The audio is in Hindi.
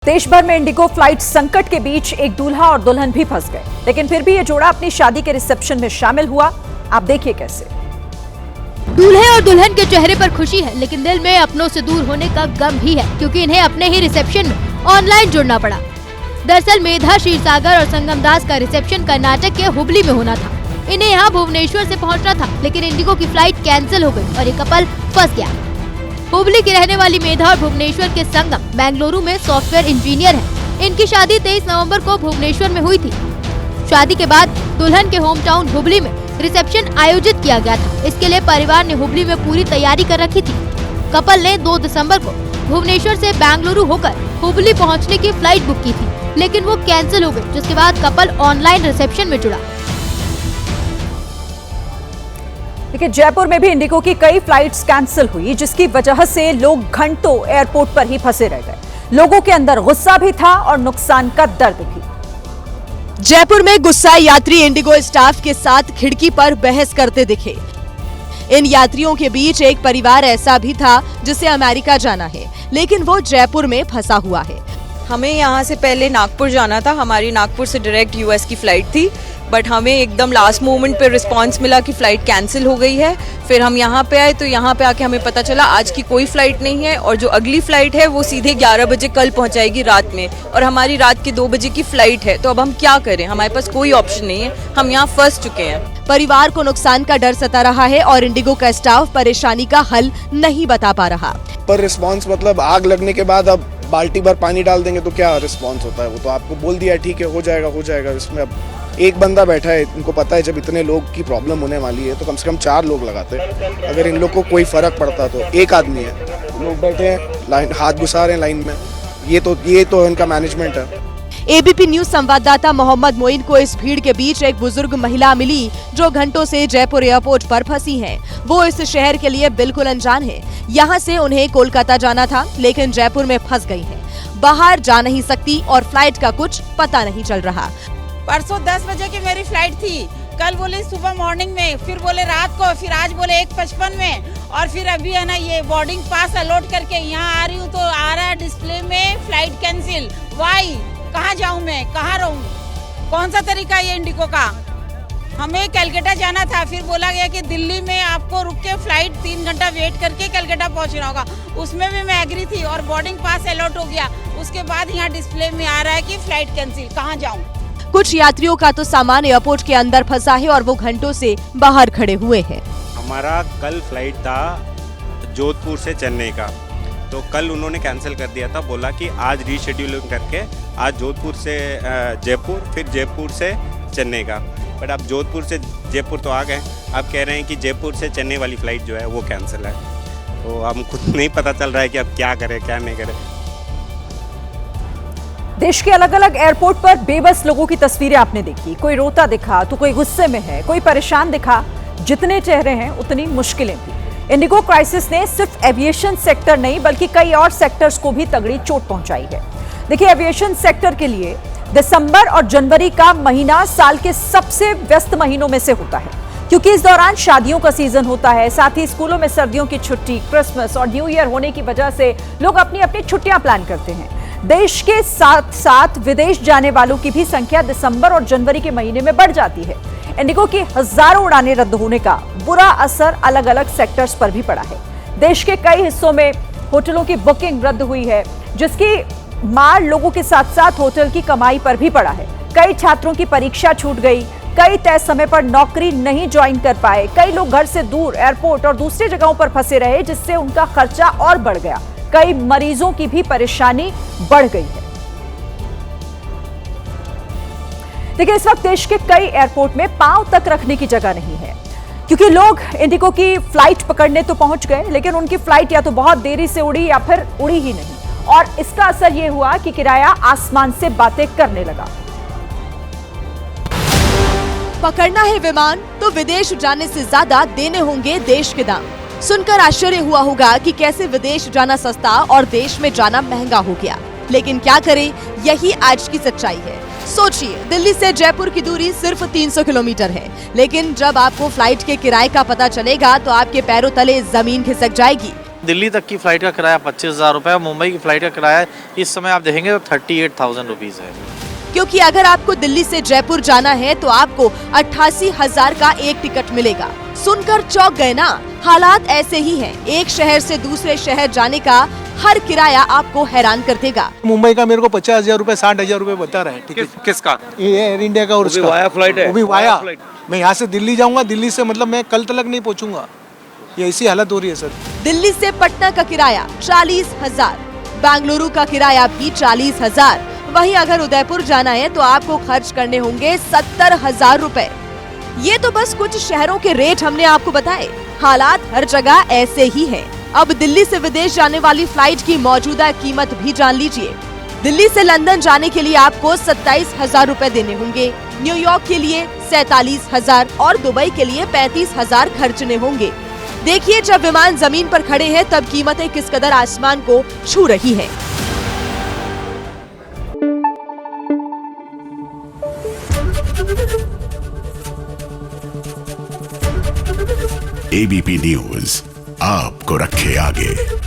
देश भर में इंडिगो फ्लाइट संकट के बीच एक दूल्हा और दुल्हन भी फंस गए, लेकिन फिर भी ये जोड़ा अपनी शादी के रिसेप्शन में शामिल हुआ। आप देखिए कैसे। दूल्हे और दुल्हन के चेहरे पर खुशी है, लेकिन दिल में अपनों से दूर होने का गम भी है, क्योंकि इन्हें अपने ही रिसेप्शन में ऑनलाइन जुड़ना पड़ा। दरअसल मेधा क्षीरसागर और संगम दास का रिसेप्शन कर्नाटक के हुबली में होना था। इन्हें यहाँ भुवनेश्वर से पहुँचना था, लेकिन इंडिगो की फ्लाइट कैंसिल हो गई और ये कपल फंस गया। हुबली की रहने वाली मेधा और भुवनेश्वर के संगम बेंगलुरु में सॉफ्टवेयर इंजीनियर हैं। इनकी शादी 23 नवंबर को भुवनेश्वर में हुई थी। शादी के बाद दुल्हन के होम टाउन हुबली में रिसेप्शन आयोजित किया गया था। इसके लिए परिवार ने हुबली में पूरी तैयारी कर रखी थी। कपल ने 2 दिसंबर को भुवनेश्वर से बेंगलुरु होकर हुबली पहुंचने की फ्लाइट बुक की थी, लेकिन वो कैंसिल हो गई, जिसके बाद कपल ऑनलाइन रिसेप्शन में जुड़ा। देखिए, जयपुर में भी इंडिगो की कई फ्लाइट्स कैंसिल हुई, जिसकी वजह से लोग घंटों एयरपोर्ट पर ही फंसे रह गए। लोगों के अंदर गुस्सा भी था और नुकसान का दर्द भी। जयपुर में गुस्साए यात्री इंडिगो स्टाफ के साथ खिड़की पर बहस करते दिखे। इन यात्रियों के बीच एक परिवार ऐसा भी था जिसे अमेरिका जाना है, लेकिन वो जयपुर में फंसा हुआ है। हमें यहाँ से पहले नागपुर जाना था, हमारी नागपुर से डायरेक्ट यूएस की फ्लाइट थी, बट हमें एकदम लास्ट मोमेंट पे रिस्पांस मिला कि फ़्लाइट कैंसिल हो गई है। फिर हम यहाँ पे आए तो यहाँ पे आके हमें पता चला आज की कोई फ़्लाइट नहीं है और जो अगली फ़्लाइट है वो सीधे 11 बजे कल पहुँचाएगी रात में, और हमारी रात के 2 बजे की फ़्लाइट है। तो अब हम क्या करें, हमारे पास कोई ऑप्शन नहीं है, हम यहाँ फंस चुके हैं। परिवार को नुकसान का डर सता रहा है और इंडिगो का स्टाफ परेशानी का हल नहीं बता पा रहा। पर रिस्पांस मतलब आग लगने के बाद अब बाल्टी भर पानी डाल देंगे तो क्या रिस्पांस होता है? वो तो आपको बोल दिया ठीक है, हो जाएगा। इसमें अब एक बंदा बैठा है, इनको पता है जब इतने लोग की प्रॉब्लम होने वाली है तो कम से कम 4 लोग लगाते हैं। अगर इन लोग को कोई फर्क पड़ता तो एक आदमी है, लोग बैठे हैं लाइन, हाथ घुसा रहे हैं लाइन में। ये तो इनका मैनेजमेंट है। एबीपी न्यूज संवाददाता मोहम्मद मोइन को इस भीड़ के बीच एक बुजुर्ग महिला मिली जो घंटों से जयपुर एयरपोर्ट पर फंसी हैं। वो इस शहर के लिए बिल्कुल अनजान है। यहाँ से उन्हें कोलकाता जाना था, लेकिन जयपुर में फंस गई हैं। बाहर जा नहीं सकती और फ्लाइट का कुछ पता नहीं चल रहा। परसों 10 बजे की मेरी फ्लाइट थी, कल बोले सुबह मॉर्निंग में, फिर बोले रात को, फिर आज बोले 1:55 में, और फिर अभी है ना ये बोर्डिंग पास अलॉट करके यहाँ आ रही हूँ तो आ रहा है डिस्प्ले में फ्लाइट कैंसिल। वाई, कहाँ जाऊँ मैं, कहाँ रहूँ? कौन सा तरीका है ये इंडिगो का? हमें कलकत्ता जाना था, फिर बोला गया कि दिल्ली में आपको रुक के फ्लाइट 3 घंटा वेट करके कलकत्ता पहुँचना होगा। उसमें भी मैं एग्री थी और बोर्डिंग पास अलॉट हो गया। उसके बाद यहाँ डिस्प्ले में आ रहा है कि फ्लाइट कैंसिल। कहाँ जाऊँ? कुछ यात्रियों का तो सामान एयरपोर्ट के अंदर फंसा है और वो घंटों से बाहर खड़े हुए हैं। हमारा कल फ्लाइट था जोधपुर से चेन्नई का, तो कल उन्होंने कैंसिल कर दिया था। बोला कि आज रीशेड्यूलिंग करके आज जोधपुर से जयपुर, फिर जयपुर से चेन्नई का। बट अब जोधपुर से जयपुर तो आ गए, अब कह रहे हैं कि जयपुर से चेन्नई वाली फ़्लाइट जो है वो कैंसिल है। तो हम खुद नहीं पता चल रहा है कि अब क्या करें क्या नहीं करें। देश के अलग अलग एयरपोर्ट पर बेबस लोगों की तस्वीरें आपने देखी। कोई रोता दिखा तो कोई गुस्से में है, कोई परेशान दिखा। जितने चेहरे हैं उतनी मुश्किलें भी। इंडिगो क्राइसिस ने सिर्फ एविएशन सेक्टर नहीं बल्कि कई और सेक्टर्स को भी तगड़ी चोट पहुंचाई है। देखिए, एविएशन सेक्टर के लिए दिसंबर और जनवरी का महीना साल के सबसे व्यस्त महीनों में से होता है, क्योंकि इस दौरान शादियों का सीजन होता है। साथ ही स्कूलों में सर्दियों की छुट्टी, क्रिसमस और न्यू ईयर होने की वजह से लोग अपनी अपनी छुट्टियां प्लान करते हैं। देश के साथ साथ विदेश जाने वालों की भी संख्या दिसंबर और जनवरी के महीने में बढ़ जाती है। इंडिगो की हजारों उड़ानें रद्द होने का बुरा असर अलग अलग सेक्टर्स पर भी पड़ा है। देश के कई हिस्सों में होटलों की बुकिंग रद्द हुई है, जिसकी मार लोगों के साथ साथ होटल की कमाई पर भी पड़ा है। कई छात्रों की परीक्षा छूट गई, कई तय समय पर नौकरी नहीं ज्वाइन कर पाए, कई लोग घर से दूर एयरपोर्ट और दूसरी जगहों पर फंसे रहे, जिससे उनका खर्चा और बढ़ गया। कई मरीजों की भी परेशानी बढ़ गई है। देखिए, इस वक्त देश के कई एयरपोर्ट में पांव तक रखने की जगह नहीं है, क्योंकि लोग इंडिगो की फ्लाइट पकड़ने तो पहुंच गए, लेकिन उनकी फ्लाइट या तो बहुत देरी से उड़ी या फिर उड़ी ही नहीं। और इसका असर यह हुआ कि किराया आसमान से बातें करने लगा। पकड़ना है विमान तो विदेश जाने से ज्यादा देने होंगे देश के दाम। सुनकर आश्चर्य हुआ होगा कि कैसे विदेश जाना सस्ता और देश में जाना महंगा हो गया, लेकिन क्या करें, यही आज की सच्चाई है। सोचिए, दिल्ली से जयपुर की दूरी सिर्फ 300 किलोमीटर है, लेकिन जब आपको फ्लाइट के किराए का पता चलेगा तो आपके पैरों तले जमीन खिसक जाएगी। दिल्ली तक की फ़्लाइट का किराया 25,000 रुपये, मुंबई की फ़्लाइट का किराया इस समय आप देखेंगे तो 38,000 रुपीज़ है। क्योंकि अगर आपको दिल्ली से जयपुर जाना है तो आपको 88,000 का एक टिकट मिलेगा। सुनकर चौंक गए ना? हालात ऐसे ही हैं। एक शहर से दूसरे शहर जाने का हर किराया आपको हैरान कर देगा। मुंबई का मेरे को 50,000 रुपए 60,000 रुपए बता रहा है टिकट। किसका? ये एयर इंडिया का और उसका वाया फ्लाइट है, वो भी वाया। फ्लाइट। मैं यहाँ से दिल्ली जाऊंगा, दिल्ली से मतलब मैं कल तक नहीं पहुँचूंगा। ये ऐसी हालत हो रही है सर। दिल्ली से पटना का किराया 40,000, बेंगलुरु का किराया भी 40,000। वहीं अगर उदयपुर जाना है तो आपको खर्च करने होंगे 70,000 रुपए। ये तो बस कुछ शहरों के रेट हमने आपको बताए। हालात हर जगह ऐसे ही हैं। अब दिल्ली से विदेश जाने वाली फ्लाइट की मौजूदा कीमत भी जान लीजिए। दिल्ली से लंदन जाने के लिए आपको 27,000 रुपए देने होंगे, न्यूयॉर्क के लिए 47,000 और दुबई के लिए 35,000 खर्चने होंगे। देखिए जब विमान जमीन पर खड़े हैं तब कीमतें किस कदर आसमान को छू रही हैं। एबीपी न्यूज आपको रखे आगे।